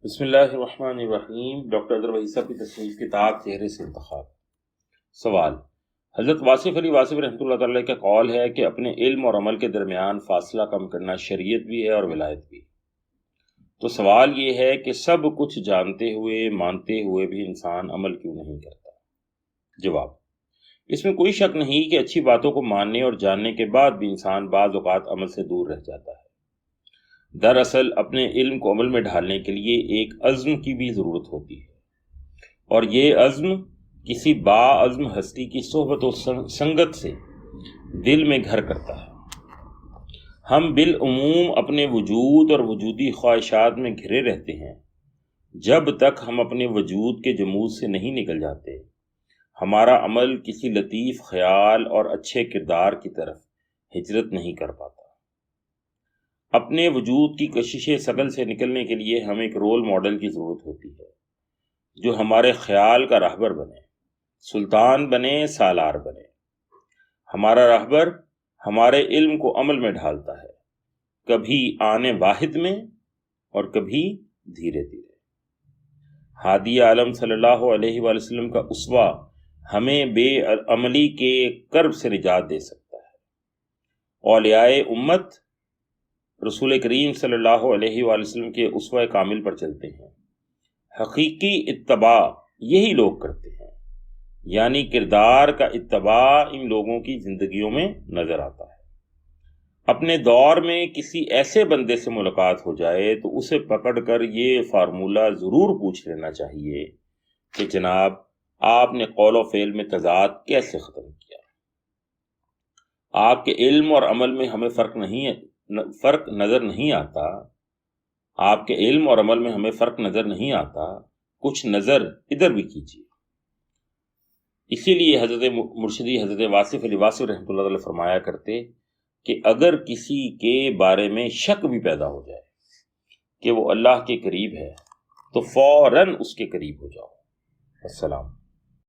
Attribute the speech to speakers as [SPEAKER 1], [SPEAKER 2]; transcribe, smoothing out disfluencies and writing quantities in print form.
[SPEAKER 1] بسم اللہ الرحمن الرحیم۔ ڈاکٹر اظہر وحید صاحب کی تصنیف کتاب چہرے سے انتخاب۔ سوال: حضرت واصف علی واصف رحمۃ اللہ تعالی کا قول ہے کہ اپنے علم اور عمل کے درمیان فاصلہ کم کرنا شریعت بھی ہے اور ولایت بھی۔ تو سوال یہ ہے کہ سب کچھ جانتے ہوئے مانتے ہوئے بھی انسان عمل کیوں نہیں کرتا؟ جواب: اس میں کوئی شک نہیں کہ اچھی باتوں کو ماننے اور جاننے کے بعد بھی انسان بعض اوقات عمل سے دور رہ جاتا ہے۔ دراصل اپنے علم کو عمل میں ڈھالنے کے لیے ایک عزم کی بھی ضرورت ہوتی ہے، اور یہ عزم کسی باعزم ہستی کی صحبت و سنگت سے دل میں گھر کرتا ہے۔ ہم بالعموم اپنے وجود اور وجودی خواہشات میں گھرے رہتے ہیں۔ جب تک ہم اپنے وجود کے جمود سے نہیں نکل جاتے، ہمارا عمل کسی لطیف خیال اور اچھے کردار کی طرف ہجرت نہیں کر پاتا۔ اپنے وجود کی کشش ثقل سے نکلنے کے لیے ہمیں ایک رول ماڈل کی ضرورت ہوتی ہے جو ہمارے خیال کا راہبر بنے، سلطان بنے، سالار بنے۔ ہمارا راہبر ہمارے علم کو عمل میں ڈھالتا ہے، کبھی آنے واحد میں اور کبھی دھیرے دھیرے۔ ہادی عالم صلی اللہ علیہ وآلہ وسلم کا اسوہ ہمیں بے عملی کے کرب سے نجات دے سکتا ہے۔ اولیاء امت رسول کریم صلی اللہ علیہ وآلہ وسلم کے اسوہ کامل پر چلتے ہیں۔ حقیقی اتباع یہی لوگ کرتے ہیں، یعنی کردار کا اتباع ان لوگوں کی زندگیوں میں نظر آتا ہے۔ اپنے دور میں کسی ایسے بندے سے ملاقات ہو جائے تو اسے پکڑ کر یہ فارمولہ ضرور پوچھ لینا چاہیے کہ جناب آپ نے قول و فعل میں تضاد کیسے ختم کیا؟ آپ کے علم اور عمل میں ہمیں فرق نظر نہیں آتا۔ آپ کے علم اور عمل میں ہمیں فرق نظر نہیں آتا، کچھ نظر ادھر بھی کیجیے۔ اسی لیے حضرت مرشدی حضرت واصف علی واصف رحمۃ اللہ علیہ فرمایا کرتے کہ اگر کسی کے بارے میں شک بھی پیدا ہو جائے کہ وہ اللہ کے قریب ہے تو فوراً اس کے قریب ہو جاؤ۔ السلام۔